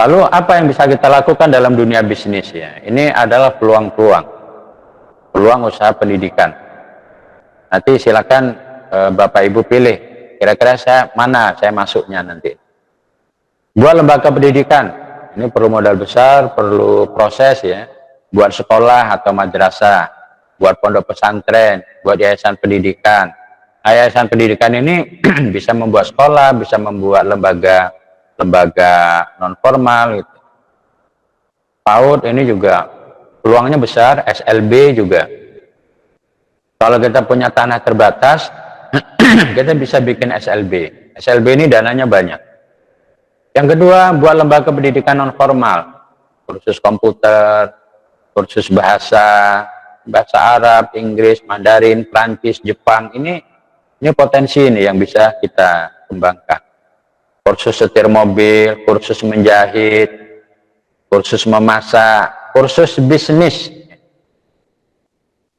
Lalu apa yang bisa kita lakukan dalam dunia bisnis ya? Ini adalah peluang usaha pendidikan. Nanti silakan Bapak Ibu pilih, kira-kira mana saya masuknya nanti. Buat lembaga pendidikan, ini perlu modal besar, perlu proses ya. Buat sekolah atau madrasah, buat pondok pesantren, buat yayasan pendidikan. Yayasan pendidikan ini bisa membuat sekolah, bisa membuat lembaga non formal gitu. PAUD ini juga peluangnya besar, SLB juga. Kalau kita punya tanah terbatas, kita bisa bikin SLB. SLB ini dananya banyak. Yang kedua, buat lembaga pendidikan non formal, kursus komputer, kursus bahasa Arab, Inggris, Mandarin, Prancis, Jepang. Ini potensi ini yang bisa kita kembangkan. Kursus setir mobil, kursus menjahit, kursus memasak, kursus bisnis.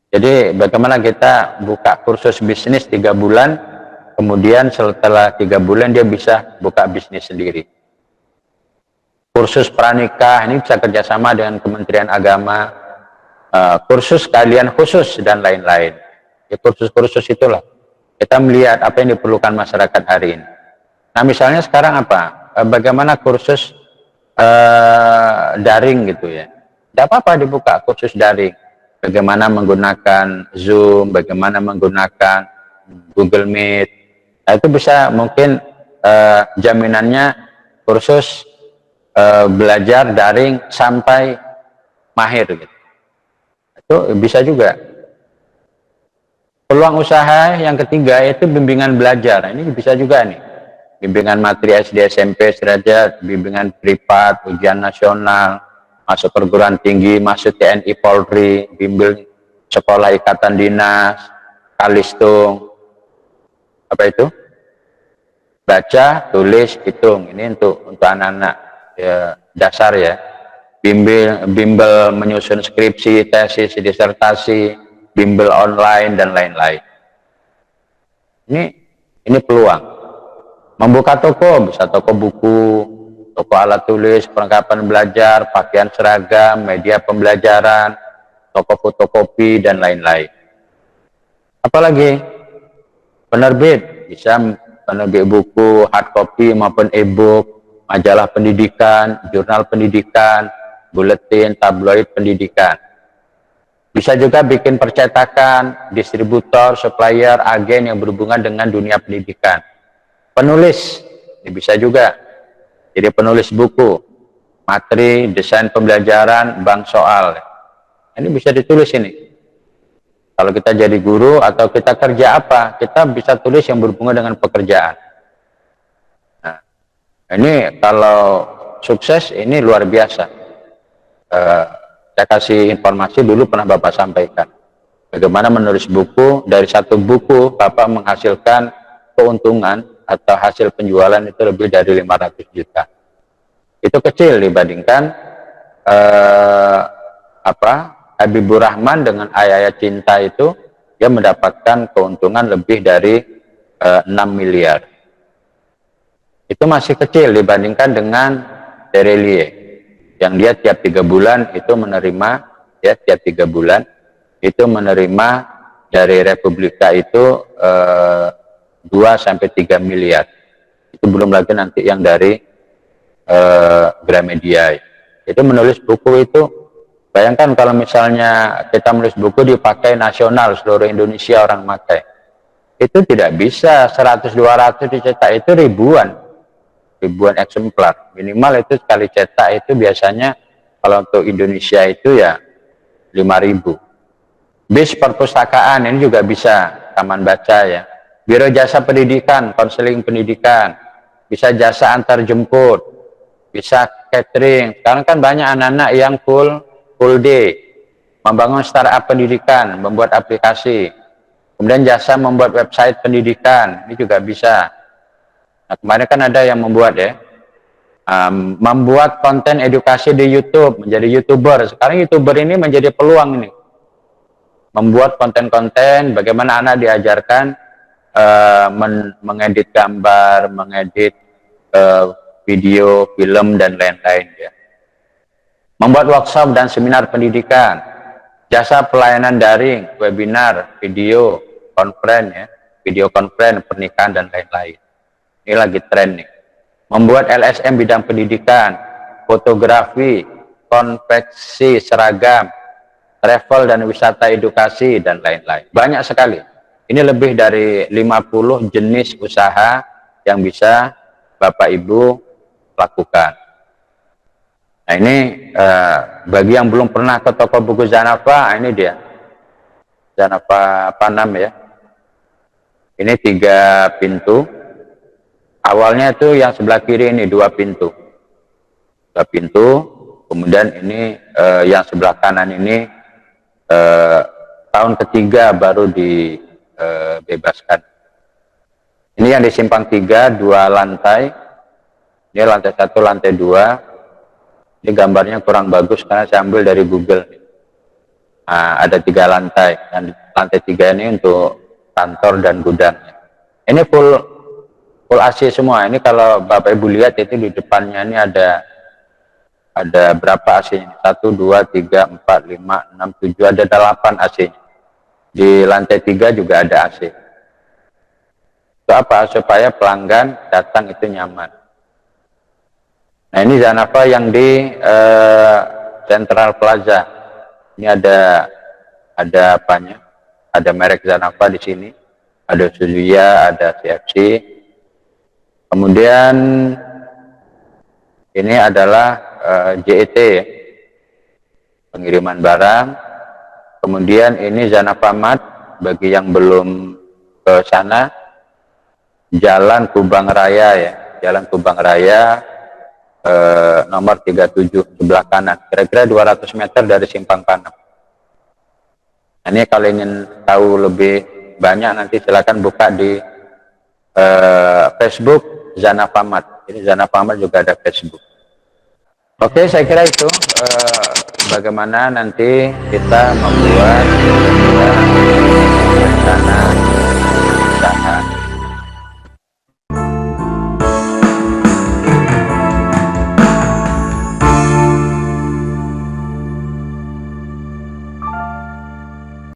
Jadi bagaimana kita buka kursus bisnis 3 bulan, kemudian setelah 3 bulan dia bisa buka bisnis sendiri. Kursus pranikah, ini bisa kerjasama dengan Kementerian Agama, kursus keahlian khusus, dan lain-lain. Ya, kursus-kursus itulah. Kita melihat apa yang diperlukan masyarakat hari ini. Nah misalnya sekarang apa? Bagaimana kursus daring gitu ya. Tidak apa-apa dibuka kursus daring. Bagaimana menggunakan Zoom, bagaimana menggunakan Google Meet. Nah, itu bisa mungkin jaminannya kursus belajar daring sampai mahir gitu. Itu bisa juga. Peluang usaha yang ketiga yaitu bimbingan belajar. Ini bisa juga nih. Bimbingan materi SD, SMP, sederajat, bimbingan privat, ujian nasional, masuk perguruan tinggi, masuk TNI Polri, bimbing sekolah ikatan dinas, kalistung, apa itu? Baca, tulis, hitung. Ini untuk anak-anak ya, dasar ya. Bimbel menyusun skripsi, tesis, disertasi, bimbel online dan lain-lain. Ini peluang. Membuka toko, bisa toko buku, toko alat tulis, perlengkapan belajar, pakaian seragam, media pembelajaran, toko fotokopi, dan lain-lain. Apalagi penerbit, bisa penerbit buku, hard copy maupun e-book, majalah pendidikan, jurnal pendidikan, buletin, tabloid pendidikan. Bisa juga bikin percetakan, distributor, supplier, agen yang berhubungan dengan dunia pendidikan. Penulis, ini bisa juga. Jadi penulis buku, materi, desain pembelajaran, bank soal. Ini bisa ditulis ini. Kalau kita jadi guru atau kita kerja apa, kita bisa tulis yang berhubungan dengan pekerjaan. Nah, ini kalau sukses, ini luar biasa. Saya kasih informasi dulu pernah Bapak sampaikan. Bagaimana menulis buku, dari satu buku Bapak menghasilkan keuntungan atau hasil penjualan itu lebih dari 500 juta. Itu kecil dibandingkan Habibur Rahman dengan Ayah Cinta itu dia mendapatkan keuntungan lebih dari 6 miliar. Itu masih kecil dibandingkan dengan Terelie yang dia tiap 3 bulan itu menerima tiap 3 bulan itu menerima dari Republika itu 2-3 miliar. Itu belum lagi nanti yang dari Gramedia. Itu menulis buku itu, bayangkan kalau misalnya kita menulis buku dipakai nasional, seluruh Indonesia orang pakai. Itu tidak bisa 100-200 dicetak, itu ribuan eksemplar. Minimal itu sekali cetak itu biasanya kalau untuk Indonesia itu ya 5.000. Bis perpustakaan ini juga bisa, taman baca ya. Biro jasa pendidikan, konseling pendidikan, bisa jasa antar jemput, bisa catering. Sekarang kan banyak anak-anak yang full day, membangun startup pendidikan, membuat aplikasi, kemudian jasa membuat website pendidikan, ini juga bisa. Nah, kemarin kan ada yang membuat membuat konten edukasi di YouTube, menjadi YouTuber. Sekarang YouTuber ini menjadi peluang ini, membuat konten-konten, bagaimana anak diajarkan mengedit gambar, mengedit video, film, dan lain-lain ya. Membuat workshop dan seminar pendidikan, jasa pelayanan daring, webinar, video conference, pernikahan, dan lain-lain. Ini lagi tren nih. Membuat LSM bidang pendidikan, fotografi, konveksi seragam, travel dan wisata edukasi, dan lain-lain. Banyak sekali. Ini lebih dari 50 jenis usaha yang bisa Bapak Ibu lakukan. Nah ini bagi yang belum pernah ke toko buku Zanafa, ini dia. Zanafa Panam ya. Ini 3 pintu. Awalnya itu yang sebelah kiri ini 2 pintu. 2 pintu. Kemudian ini yang sebelah kanan ini tahun ketiga baru dibebaskan. Ini yang di Simpang 3, 2 lantai. Ini lantai 1, lantai 2. Ini gambarnya kurang bagus karena saya ambil dari Google. Nah, ada 3 lantai. Dan lantai 3 ini untuk kantor dan gudang. Ini full AC semua. Ini kalau Bapak Ibu lihat itu di depannya ini ada berapa AC-nya? 1, 2, 3, 4, 5, 6, 7, ada 8 AC. Di lantai 3 juga ada AC. Itu apa? Supaya pelanggan datang itu nyaman. Nah ini Zanafa yang di Central Plaza. Ini ada apanya? Ada merek Zanafa di sini. Ada Suzuya, ada CFC. Kemudian ini adalah JET, pengiriman barang. Kemudian ini Zanafa Mart, bagi yang belum ke sana, Jalan Kubang Raya ya, Jalan Kubang Raya nomor 37 sebelah kanan, kira-kira 200 meter dari Simpang Panam. Nah, ini kalau ingin tahu lebih banyak nanti silakan buka di Facebook Zanafa Mart. Ini Zanafa Mart juga ada Facebook. Oke, saya kira itu bagaimana nanti kita membuat rencana